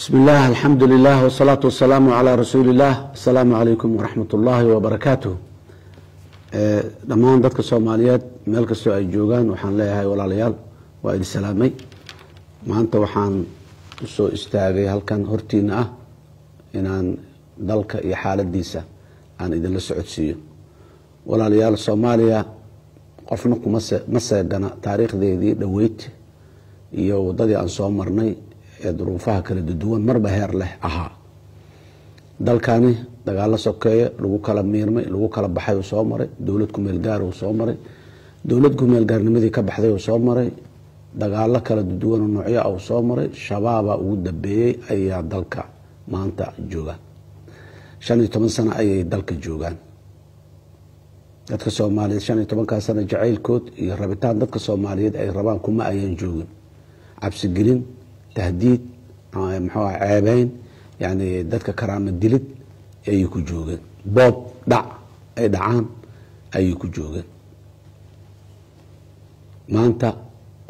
بسم الله الحمد لله والصلاة والسلام على رسول الله. السلام عليكم ورحمة الله وبركاته. dhammaan dadka Soomaaliyeed meel kasta ay joogaan waxaan leeyahay walaalayaal waa idin salaamay. maanta waxaan soo istaagay halkan hortiina ah inaan dalka iyo xaaladiisa aan idin la socodsiiyo. walaalayaal Soomaaliya qofna kuma seegana taariikhdeedii dhaweyd iyo wadadii aan soo marnay ee duruufaha kala duwan marba heer leh ahaa. dalkani dagaal sokeeye lagu kala miirmay lagu kala baxay oo soo maray dawlad ku meel gaar oo soo maray dawlad ku meel gaarnimadii ka baxday oo soo maray dagaal kala duwan oo noocyo ah oo soo maray shabaab ugu dambeeyay ayaa dalka maanta jooga 15 sano ayay dalka joogaan. dadka Soomaaliyeed 15 sano jacaylkood iyo rabitaan dadka Soomaaliyeed ay rabaan kuma ayaan joogin cabsi gelin tahdiid ceebayn يعني dadka karaama dilid ay ku joogeen boob dhac ay dhacaan ay ku joogeen. maanta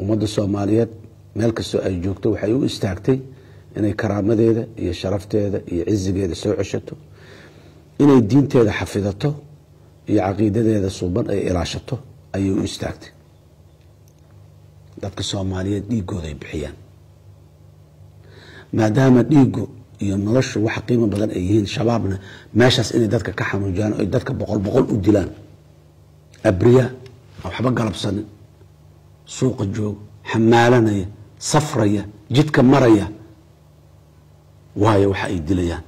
ummadda Soomaaliyeed meel kasta ay joogto waxay u istaagtay inay karaamadeeda iyo sharafteeda iyo cizigeeda soo ceshato inay diinteeda xafidato iyo caqiidadeeda suuban ay ilaashato ay u istaagtay. dadka Soomaaliyeed dhiigooda ay bixiyaan maadaama dhiigu iyo noloshu wax qiimo badan ay yihiin shabaabna meeshaas inay dadka ka xanuujiyaan oo dadka boqol u dilaan abriya waxba galabsan suuqa joog xamaalanaya safraya jidka maraya waayo waxa ay dilayaan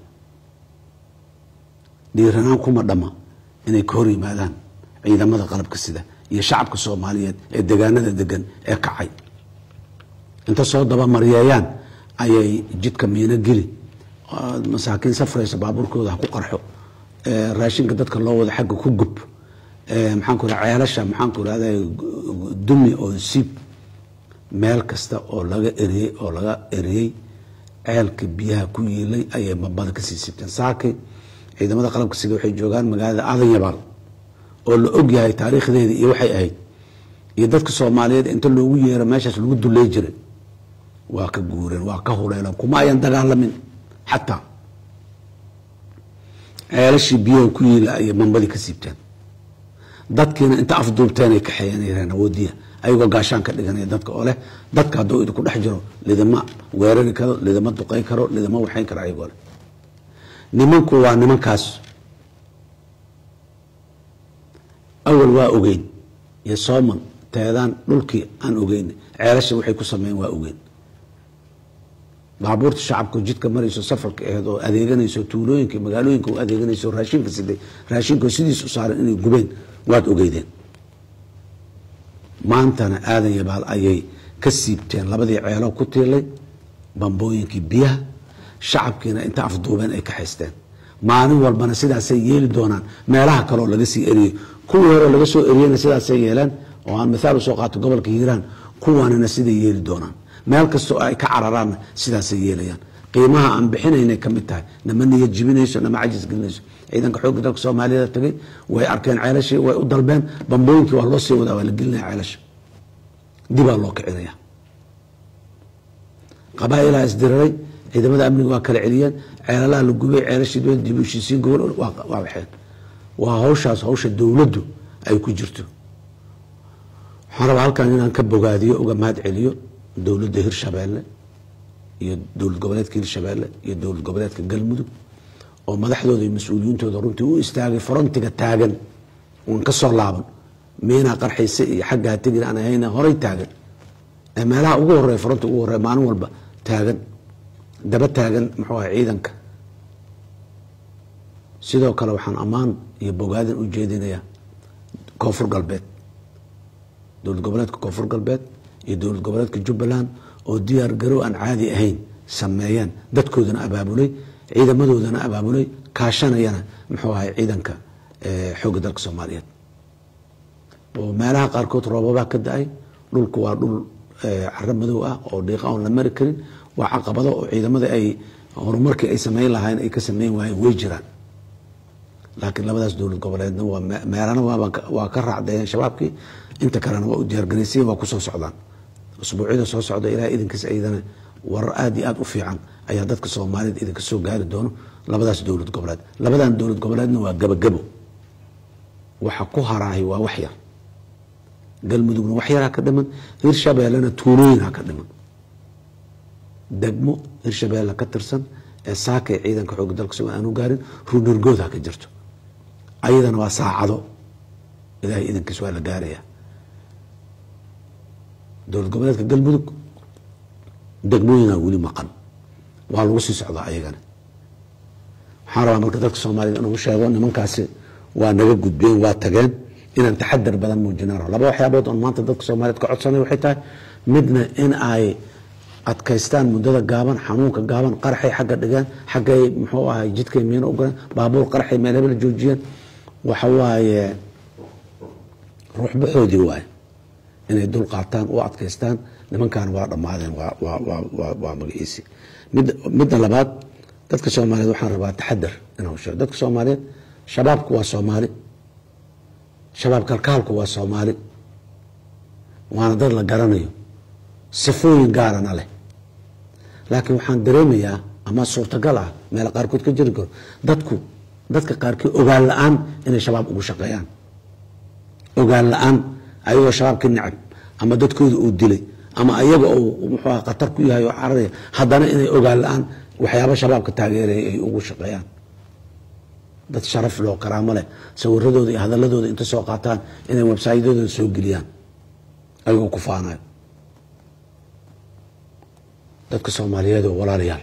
dhiiranaan kuma dhama inay ka hor yimaadaan ciidamada qalabka sida iyo shacabka Soomaaliyeed ee deegaanada degan ee kacay inta soo daba mariyayaan ayay jidka miina geli masaakiin safraysa baabuurkooda ku qarxo raashinka dadka loo wada xaq ku gub maxaan ku ceelasha maxaan ku raadayay dumi oo siib meel kasta oo laga eriyay ceelka biyaha ku yeelay ayay mabada ka sii sibteen saakay ciidamada qalabka sida waxay joogaan magaalada Aadan Yabaal oo la og yahay taariikhdeeda iyo waxay ahayd iyo dadka Soomaaliyeed inta loogu yeero meeshaas lagu duleey jiray waa ka guureen waa ka huleelan kuma ayaan dagaalamin حتى ceelashii biyaha ku yeelay ay mambadi ka siibteen dadkiina inta afduubteen ay ka xayeenayeen awoodiya ayagoo gaashaan ka dhiganay dadka oo leh dadka hadoo idinku dhex jiro lidama weerari karo lidama duqay karo lidama waxayn karo ayagoo nimanku waa nimankaas awal waa ogeyn iyo Sooman teedaan dhulkii aan ogeyn ceelasha waxay ku sameeyeen waa ogeyn baabuurta shacabka jidka marayso safarka eedo adeeganayso tuulooyinka magaalooyinka oo adeeganayso raashinka sidii raashinka sidiis u saaran inay gubeen waad ogeydeen. maantana Aadan Yabaal ayay ka siibteen labadii ceelo ku tiilay bambooyinkii biyaha shacabkiina inta afduubeen ay ka haysteen maalin walbana sidaas ay yeeli doonaan meelaha kale oo laga sii eriyay kuwii hore laga soo eriyayna sidaas ay yeelan oo aan midaal soo qaato gobolka Hiiraan kuwaanina sida yeeli doonaan meel kasto ay ka cararaan sidaas ay yeelayaan qiimaha aan bixinaynay kamid tahay nama niyad jibinayso nama cajis gelinayso ciidanka xoogga dalka Soomaaliyeed tagay way arkeen ceelashii way u dalbeen bambooyinkii waa loo sii wadaa waa la gelinayaa ceelasha dib loo kicinaya qabaa'ilaa isdiray ciidamada amniga waa kala celiyeen ceelalaha la gubay ceelashii dib u heshiisiin gobol waa waxeen waa hawsha dawladdu ay ku jirto. waxaan rabaa halkan inaan ka bogaadiyo uga mahad celiyo dawladda Hirshabeelle iyo dawlad goboleedka Hirshabeelle iyo dawlad goboleedka Galmudug oo madaxdooda iyo mas'uuliyintooda runtii u istaagay frontiga taagan oo ka soo laaban meena qarxaysa iyo xagga tigir aan hayna horay taagan meelaha ugu horeey frontiga ugu horeey maalin walba taagan daba taagan muxuu ahaa ciidanka. sidoo kale waxaan amaan iyo bogaadin u jeedinayaa koonfur galbeed dawlad goboleedka koonfur galbeed iyo dawlad goboleedka Jubbaland oo diyaar garow aan caadi ahayn sameeyeen dadkoodana abaabulay ciidamadoodana abaabulay kaashanayana muxuu ahaa ciidanka xoogga dalka Soomaaliyeed oo meelaha qaarkood roobaba ka da'ay dhulku waa dhul carro madow ah oo dhiiqa aan la mari karin waa caqabado oo ciidamada ay horumarkii ay sameeyeen lahayn ay ka sameeyeen way jiraan laakiin labadaas dawlad goboleedna waa meelana waa ka raacdeen shabaabkii inta kalena waa u diyaar gareysay waa ku soo socdaan usbuucyada soo socda ilaa idinkiis ayadana warar aad iyo aad u fiican ayaa dadka Soomaaliyeed idinka soo gaari doono labadaas dowlad goboleed. labadan dowlad goboleedna waa gabagabo, waxa ku haraahay waa wax yar. galmudugna wax yar ka dhiman, hirshabeellena tuulooyin ka dhiman. degmo hirshabeelle ka tirsan ee saakay ciidanka xoogga dalka Soomaaliya aanu gaarin ruunurgood ka jirto, ayadana waa saacado ilaahay idinkiis waa la gaaraya. dowlad goboleedka galmudug degmooyina weli maqan, waa lagu sii socdaa ayagana. waxaan rabaa marka dadka Soomaaliyeed inuu sheego nimankaasi waa naga gudbeen, waa tageen, inaan taxadar badan muujinaan. laba waxyaabood oo maanta dadka Soomaaliyeed ka codsanay waxay tahay midna in ay adkaystaan muddada gaaban, xanuunka gaaban, qarxay xagga dhigaan, xaggay muxuu ahay jidkay miino u galeen, baabuur qarxay meel hebel joojiyeen. waxa waaye ruux baxoodii waaye inay dul qaataan u adkaystaan. nimankan waa dhammaadeen, waa magaciisi. midda labaad, dadka Soomaaliyeed waxaan rabaa taxadar inuu sheego. dadka Soomaaliyeed shabaabku waa Soomaali, shabaab kalkaalku waa Soomaali, waana dad la garanayo, sifooyin gaarana leh. laakiin waxaan dareemayaa ama suurtagal ah meel qaarkood ka jiri karo dadka qaarkii ogaan la-aan inay shabaab ugu shaqeeyaan. ogaan la-aan ayagoo shabaabka necab ama dadkooda uu dilay ama ayaga uu muxuu khatar ku yahay oo cararaya, haddana inay ogaan la-aan waxyaabo shabaabka taageeraya ay ugu shaqeeyaan. dad sharaf loo karaamo leh sawiradooda iyo hadaladooda inta soo qaataan inay websaydyadooda soo geliyaan ayagoo ku faanayo. dadka Soomaaliyeed oo walaalayaal,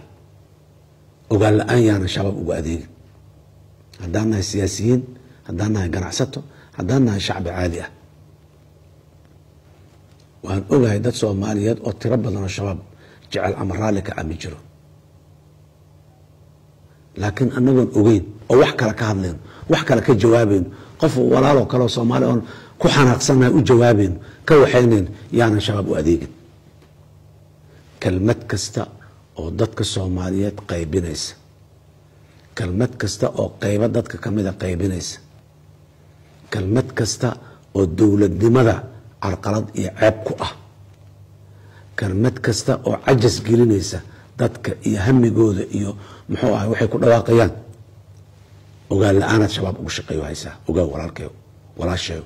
ogaan la-aan yaana shabaab ugu adeegin. haddaan nahay siyaasiyiin, haddaan nahay ganacsato, haddaan nahay shacbi caadi ah. waan ogahay dad Soomaaliyeed oo tiro badan oo shabaab jecel ama raalli ka ami jiro, laakiin anagoon ogeyn oo wax kale ka hadlayno, wax kale ka jawaabayno, qof walaaloo kale oo Soomaali oon ku xanaaqsanahay u jawaabayno, ka waxaynayn yaanan shabaab u adeegin. kelmad kasta oo dadka Soomaaliyeed qaybinaysa, kelmad kasta oo qaybo dadka ka mid a qaybinaysa, kelmad kasta oo dowladnimada carqalad iyo ceeb ku ah, kelmad kasta oo cajas gelinaysa dadka iyo hamigooda iyo muxuu ahay waxay ku dhawaaqayaan, ogaan la-aanaad shabaab ugu shaqeeyo haysaa. ogaan walaalkeyo, walaasheeyo,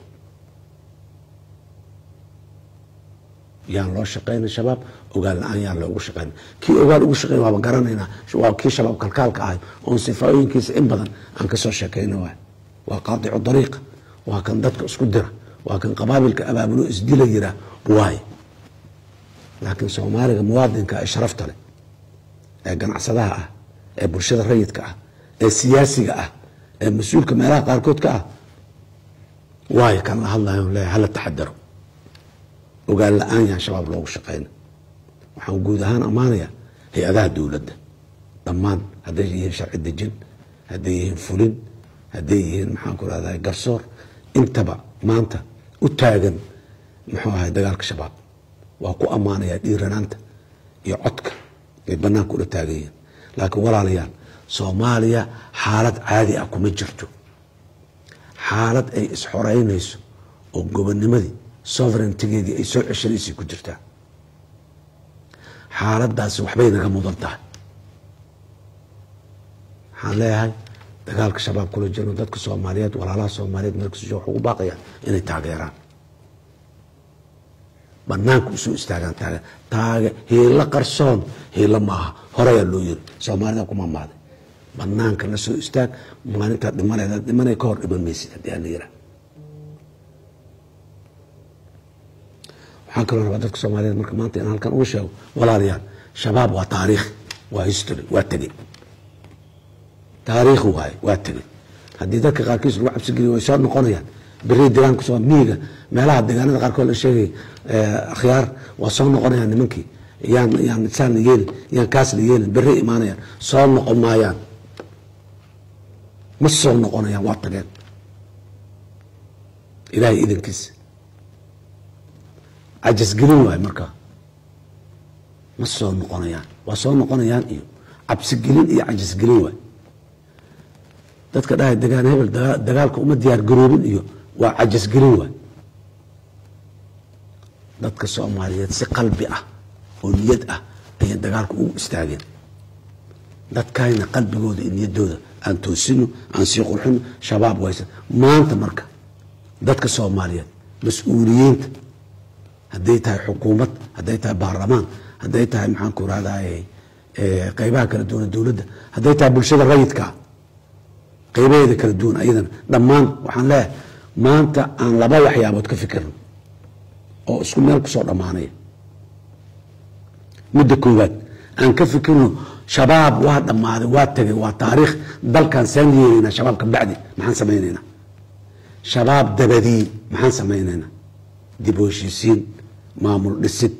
yaan loo shaqeyna shabaab, ogaan la-aan yaan loogu shaqeyna. kii ogaan ugu shaqeyn waaba garanaynaa, waa kii shabaab kalkaalka ahay oon sifooyinkiisa in badan aan kasoo sheekeyna. waa qaadicu dariiqa, waa kan dadka isku dira, waa kan qabaabilka abaabulo isdila yiraa waaye. laakiin Soomaaliga muwaadinka ee sharafta leh, ee ganacsadaha ah, ee bulshada rayidka ah, ee siyaasiga ah, ee mas-uulka meelaha qaarkood ka ah waaye kan la hadlayo leeyahay hala taxadaro. ogaan la-aan yaan shabaab loogu shaqeyna. waxaan guud ahaan ammaanayaa hay-adaha dowladda dhammaan, hadday yihiin sharci dejin, hadday yihiin fulin, hadday yihiin maxaan ku rahdaa garsoor, intaba maanta u taagan muxuu ahay dagaalka shabaab. waa ku ammaanayaa dhiiranaanta iyo codka ay banaanka ula taagan yihiin. laakiin walaalayaal, Soomaaliya xaalad caadi ah kuma jirto. xaalad ay isxoreynayso oo gobonimadii sovereigntigeedii ay soo ceshanaysay ku jirtaa. xaaladaasi waxbay naga mudan tahay. waxaan leeyahay dagaalka shabaab kula jirno dadka Soomaaliyeed, walaalaha Soomaaliyeed markasta waxay ugu baaqayaan inay taageeraan, banaanka usoo istaagaan. hiilo qarsoon hiilo maaha, horeyaa loo yiri, Soomaalida kuma maaday. banaanka la soo istaag, maalintaa dhimanay ka hor dhiman maysid haddii aan la yiraa. waxaan kaloo rabaa dadka Soomaaliyeed marka maanta inaan halkan uga sheego, walaalayaal, shabaab waa taariikh, waa history, waa tegey. taariikh waaye, waa tegey. haddii dadka qaarkiis lagu cabsi geliyo way soo noqonayaan. beri deegaanka soo miyiga meelaha deegaanada qaarkood la sheegay akhyaar waa soo noqonayaan nimankii, yaan saan la yeelin, yaan kaas la yeelin, beri imaanayaan, soo noqon maayaan, ma soo noqonayaan, waa tageen ilaahay idankiisa. cajasgelin waaye markaa, ma soo noqonayaan, waa soo noqonayaan iyo cabsigelin iyo cajasgelin waaye. dadka dhahay degaan hebel dagaalka uma diyaar garoobin iyo waa cajasgelin waay. dadka Soomaaliyeed si qalbi ah oo niyad ah أي دجالك استعجل dadkayna qalbigooda iyo niyadooda aan toosino aan sii qurxino shabaab waysan maanta marka dadka Soomaaliyeed mas'uuliyiinta haday tahay xukuumad haday tahay baarlamaan haday tahay maxaan ku raadaayay qaybaha kala duwan dawladda haday tahay bulshada rayidka qaybaheeda kala duwan ayadan dhammaan waxaan leeyahay maanta aan laba waxyaabood ka fikirno oo isku meel ku soo dhamaanay muddo koowaad aan ka fikirno شباب واحد لما واتجه وتاريخ دل كان سنينا شباب كان بعدي ما حنسميننا شباب دبدي ما حنسميننا ديبوشيسين مامور الست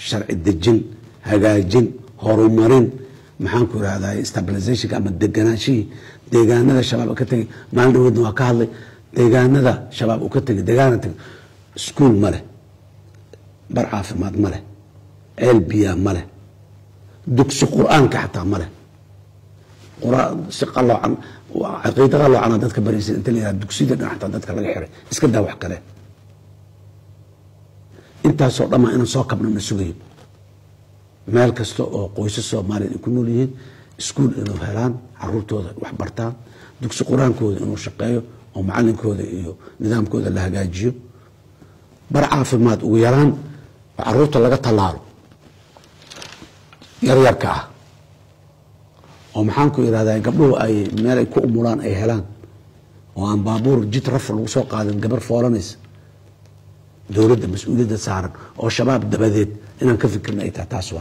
شرع الدجن هجاجين هرومرين ما حنكر هذا استابلايزيشن كما دغناشي دغانada شباب كتغي ما ندود waa ka hadlay deegaanada shabaab u ka tagay deegaanada school male bar caafimaad male elbiya male دكس القرآن كحتى ماله قرآن سق الله عن وعقيدة الله عن ذاتك بريس أنت اللي دكسي ده حتى ذاتك لا يحرق اسكت ده وحكله أنت صار لما أنا صاق من المسؤولين مالك استو قويس الصو مالين يكونوا ليه سكول إنه هلان عروض هذا وحبرتان دكس القرآن كود إنه شقيه أو معلم كود إيو نظام كود اللي هجاجيو برعى في الماد ويران عروض اللي قط الله يريرك ومحانكو إرادة قبله أي مال يكون أموران أي هلان وعن بابور جيت رفع الوسوق هذا قبل فورانيس دولة مسؤولية سعر أو شباب دباديت إن كفكرنا إيه تاسوا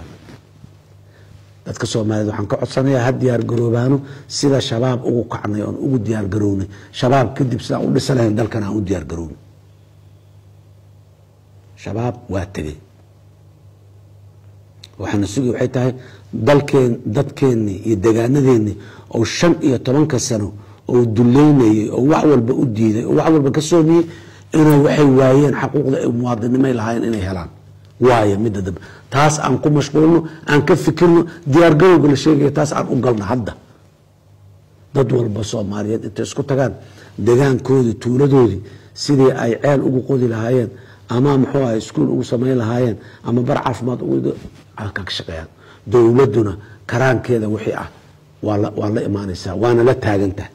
تذكروا ما هذا حنك عصانية هاد ديار جروبانو سيدا شباب أو قعنيون أو ديار جروني شباب كدي بس أو لسه دل كان أو ديار جروني شباب واتجي waxaan sugi waxay tahay dadkeeni iyo deegaanadeeni oo 5 iyo 10 sano oo duleynay oo wax walba u diiday oo wax walba ka soomiyay inay waxay waayeen xuquuqda ay muwaadiniinay lahaayeen inay helaan waaye mid dad taas aan ku mashquulno aan ka fikirno diyaar garowga la sheegay taas aan u galno hadda dad walba Soomaaliyeed inta isku tagaan deegaankoodii tuuladoodii sidii ay ceel ugu qodi lahaayeen ama muxuu ahaa iskuul ugu sameyn lahaayeen ama bar caafimaad ugu ka shaqeeyaan dawladuna karaankeeda wixii ah waa la imaanaysaa waana la taagantaa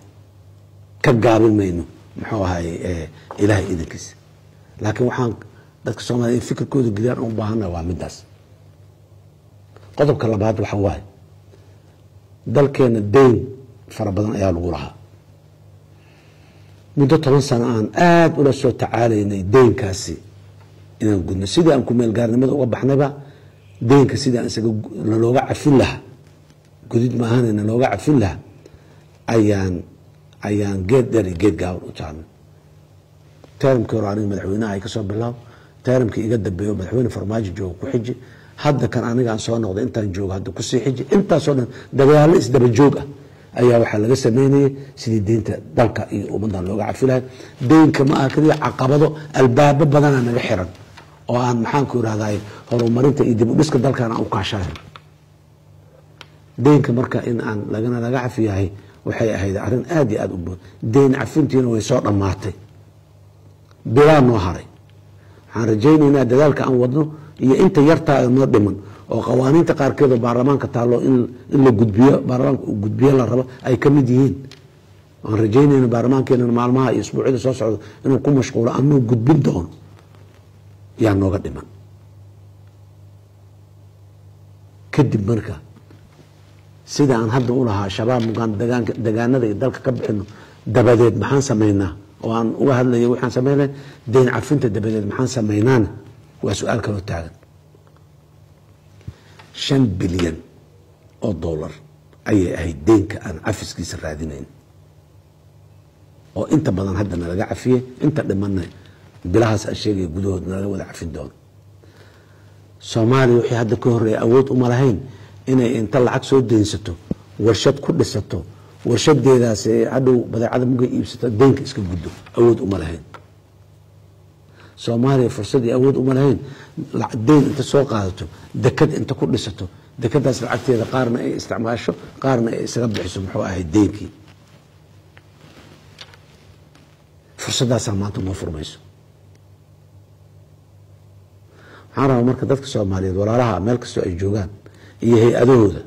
ka gaabin mayno muxuu ahaa ilaahay idinkiisa laakiin waxaan dadka Soomaaliyeed fikirkooda gudaan u baahanahay waa midaas qodobka labaad waxa waaye dalkeena deyn fara badan ayaa lagu lahaa muddo 10 sano aan aad ula soo tacaalaynay deynkaasi inaan gudno sidii aan ku meel gaarnimada uga baxnayba deynka sidii aan isaga looga cafin lahaa gudid ma ahaanayna looga cafin lahaa ayaan geed dheer iyo geed gaaban u taagno taarinkii hore aniga madaxweynaha ay ka soo bilaabo taarinkii iga dambeeyo madaxweyne farmaajo joogo ku xiji hadda kan aniga aan soo noqday intaan joogo hadda ku sii xiji intaasoo dhan dagaalo isdaba joog ah ayaa waxaa laga sameynayay sidii deynta dalka iyo ummadan looga cafi lahay deynka ma aha kaliya caqabado albaabo badanaa naga xiran oo aan maxaan ku irahdaay horumarinta iyo dib u dhiska dalkan aan u kaashahay deynka marka in aan laga cafiyahay waxay ahayd arrin aad iyo aad u bood deyn cafintiina way soo dhamaatay bilaa noo haray waxaan rajaynaynaa dadaalka aan wadno iyo inta yartaa noo dhiman oo qawaaniinta qaarkeed oo baarlamaanka taalo in la gudbiyo baarlamaanka uu gudbiyo la rabo ay ka mid yihiin aan rajaynayna baarlamaankeena maalmaha iyo usbuucyada soo socda inuu ku mashquulo anuu gudbin doono yaa nooga dhiman kadib marka sida aan hadda u lahaa shabaab mugaan deegaanada iyo dalka ka bixino dabadeed maxaan sameynaa oo aan uga hadlayo waxaan sameynaa deyn cafinta dabadeed maxaan sameynaana waa su'aal kaloo taagan 5 bilyan oo dollar ayay ahayd deynka aan cafiskiisa raadinayn oo inta badan hadda nalaga cafiyay inta dhimanay bilahaas aan sheegay gudahood nalaga wada cafin doono Soomaaliya wixii hadda ka horeeyay awood uma lahayn inay inta lacag soo deynsato warshad ku dhisato warshadeedaas hadhow badeecada muga iibsato deynka iska guddo awood uma lahayn Soomaaliya fursad iyo awood uma lahayn deyn inta soo qaadato dekad inta ku dhisato dekadaas lacagteeda qaarna ay isticmaasho qaarna ay isaga bixiso muxuu ahayd deynkii fursadaas maanta ma furmayso waxaan rabaa marka dadka Soomaaliyeed walaalaha meel kasta ay joogaan iyo hay-adahooda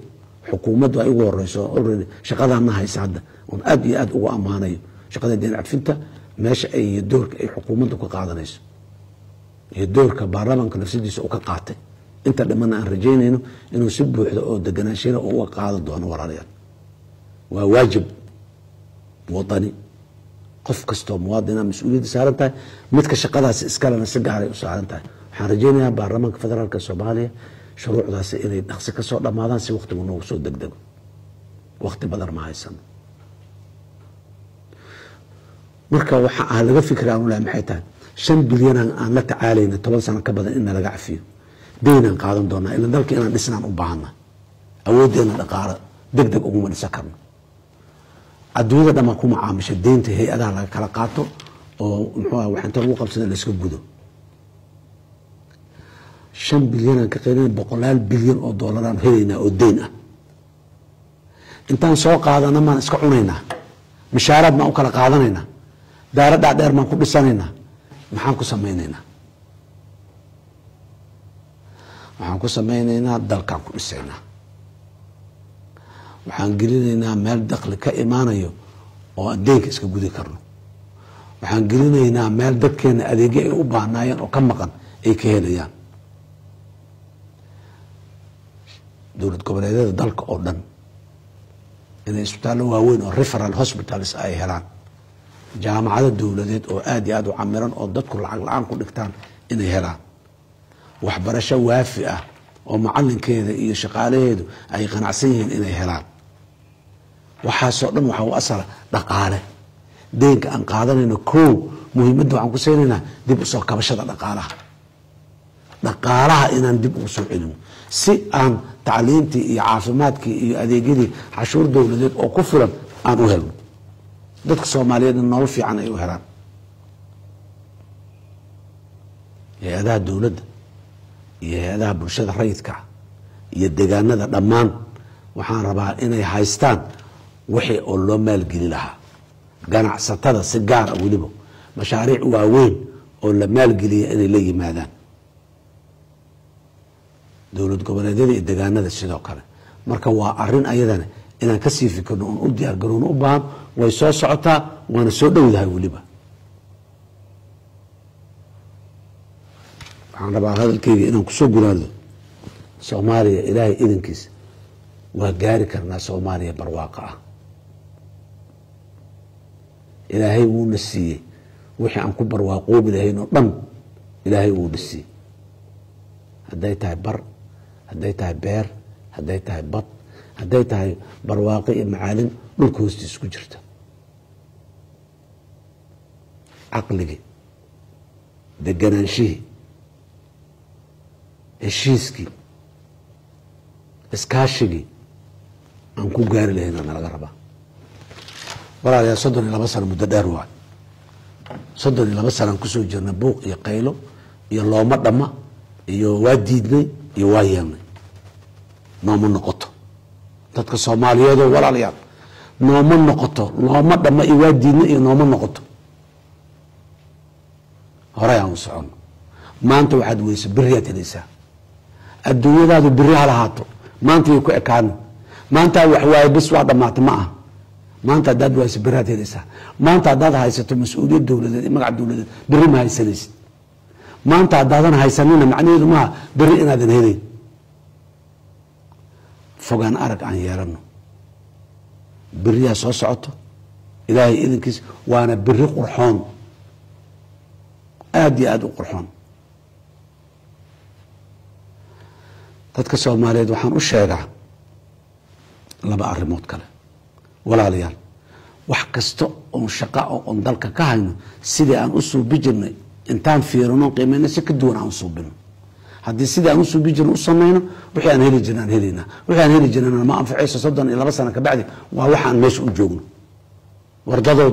xukuumaddu ay ugu horeyso already shaqadaana haysa hadda oon aad iyo aad ugu ammaanayo shaqada deen cadfinta meesha ay doorka ay xukuumaddu ka qaadanayso iyo doorka baarlamaanka nafsadiisa uu ka qaatay inta dhamana aan rajaynayno inuu si buuxda oo deganaanshiina uga qaadan doono walaalayaal waa waajib wadani qof kastoo muwaadina mas-uuliyadda saaran tahay midka shaqadaasi iskalena si gaaray u saaran tahay waxaan rajaynayaa baarlamaanka federaalka Soomaaliya shuruucdaasi inay dhaqso ka soo dhamaadaan si waqtigu noogu soo degdego waqti badan ma haysan marka waxa aan laga fikiraa inuu maxay tahay 5 bilyan aan la tacaalayna 10 sano ka badan in laga cafiyo deynaan qaadan doonaa ilaa dalka inaan dhisnaan u baahana awoodeena dhaqaale degdeg ugu dhisa karno adduunyada dhama ku macaamisha deynta hay-adaha laga kala qaato oo muxuu ah waxa inta lagu qabsada la iska gudo 5 bilyan ka qeyreen 100 bilyan oo dollar aan helayna oo deyn ah intaan soo qaadana ma iska cunayna mishaarad ma u kala qaadanayna daara dhaadheer ma ku dhisanayna maxaan ku sameeynayna waxaan ku sameeynaynaa dalkan ku dhisaynaa waxaan gelinaynaa meel dakhli ka imaanayo oo adeeg iska gudi karno waxaan gelinaynaa meel dadkeena adeegyo ay u baahnaayeen oo ka maqan ay ka helayaan dowlad goboleedyada dalka oo dhan inay isbitaallo waaweyn oo referral hospitals ay helaan jaamacado dowladeed oo aad iyo aad u camiran oo dadku lacag la-aan ku dhigtaan inay helaan waxbarasho waafi ah oo macalinkeeda iyo shaqaalaheedu ay qanacsan yihiin inay helaan waxaasoo dhan waxa u asala dhaqaale deynka aan qaadanayno kow muhiimadda waxaan ku saynaynaa dib u soo kabashada dhaqaalaha inaan dib ugu soo celino si aan tacliintii iyo caafimaadkii iyo adeegyadii cashuur dowladeed oo ku filan aan u helno dadka Soomaaliyeed nolol fiican ay u helaan hay-adaha dowladda iyo hay-adaha bulshada rayidka iyo deegaanada dhammaan waxaan rabaa inay haystaan wixii oo loo maalgeli lahaa ganacsatada si gaar ah weliba mashaariic waaweyn oo la maalgeliya inay la yimaadaan dowlad goboleedyada iyo deegaanada sidoo kale marka waa arrin ayadana inaan ka sii fikirno oon u diyaar garowno u baahan way soo socotaa waana soo dhowdahay weliba waxaan rabaa hadalkeyga inaan kusoo gulaado Soomaaliya ilaahay idankiisa waa gaari karnaa Soomaaliya barwaaqo ah ilaahay wuu na siiyey wixii aan ku barwaaqoobi lahayn oo dhan ilaahay wuu na siiyey hadday tahay bar hadday tahay beer hadday tahay bad hadday tahay barwaaqo iyo macaalin dhulka hoostiisa ku jirta caqligii deganaanshihii heshiiskii iskaashigii aan ku gaari lahayn aan laga rabaa walaalayaal 32 sano muddo dheer waa 32 sano kusoo jirna buuq iyo qaylo iyo looma dhama iyo waa diidnay iyo waa yeelnay nooma noqoto dadka Soomaaliyeed oo walaalayaal nooma noqoto looma dhama iyo waa diidnay iyo nooma noqoto hore aan socon maanta waxaad weysa biriyaad helaysaa adduunyadaadu biri ha lahaato maanta way ku ekaan maanta wax waay bis waa dhamaatay ma aha maanta dad waa biraad helaysaa maanta dad haysato mas'uuliyad dowladeed magac dowladeed biri ma haysanaysid maanta daadan haysanina macnaheedu ma biri inaadan helin fogaan arag aan yeelano biriya soo socoto ilaahay idinkiis waana biri qurxoon aad iyo aad u qurxoon dadka Soomaaliyeed waxaan u sheegaa laba arrimood kale walaalayaal wax kasta oo shaqo oo dalka ka hayno sidii aan u soo bijirnay intaan fiirino qiimeena si ka duwan aan soo bino haddii sidii aan u soo bijirno u sameeyno wixii aan heli jirnaan helina wixii aan heli jirnaan ma anfacayso 32 sano ka bacdi waa waxaan meesha u joogno wardado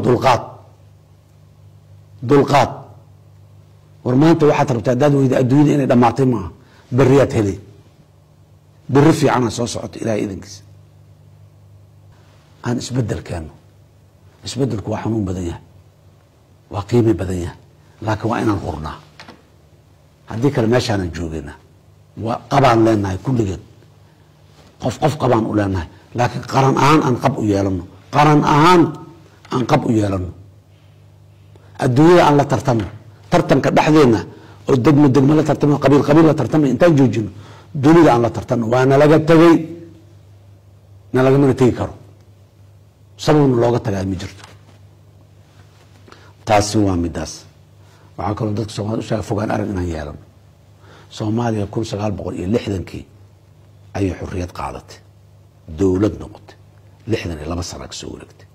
dulqaad war maanta waxaad rabtaa dad weyda adduunyada inay dhamaatay ma bariyaad helay bari fiican soo socoto ilaahay idinkiisa aan isbedel keeno isbedelku waa xanuun badan yahay waa qiimo badan yahay laakiin waa inaan qornaa haddii kale meeshaan joogeena waa qabaan leenahay kulligeed qof qabaan u leenahay laakiin qaran ahaan aan qab u yeelano qaran ahaan aan qab u yeelano adduunyada aan la tartamo tartanka dhexdeena oo degmo la tartamo qabiil la tartamo intaan joojino dunida aan la tartano waa nalaga tagay nalagamana tegi karo sababna looga tagaa ma jirto taasi waa midaas waxaa kaloo dadka Soomaaliya u sheegay fogaan arag inaan yeelano Soomaaliya 1960kii ayay xurriyad qaadatay dowlad noqotay 62 sano ka soo wareegtay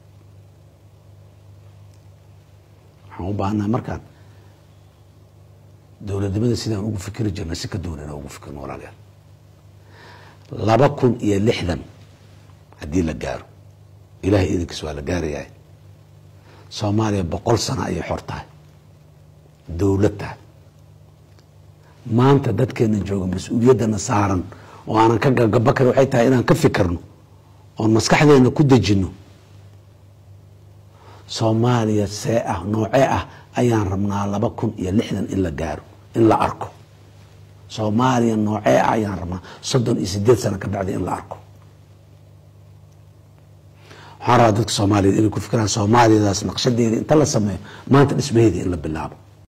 waxaan u baahnaa markaan dowladnimada sidaan ugu fikiri jirnay si ka doonana ugu fikirno walaalayaal 2060 haddii la gaaro ilaahay idinkiis waa la gaarayaa Soomaaliya 100 sano ayay xor tahay dowlad tahay maanta dadkeena jooga mas'uuliyadana saaran oo aanan ka gabakar waxay tahay inaan ka fikirno oo maskaxdeena ku dejino Soomaaliya see ah noocee ah ayaan rabnaa 2060 in la gaaro in la arko Soomaaliya noocee ah ayaan rabnaa 38 sano ka bacdi in la arko waxaan rabaa dadka Soomaaliyeed inay ku fikiraan Soomaaliyadaas naqshadeeda inta la sameeyo maanta dhismaheeda in la bilaabo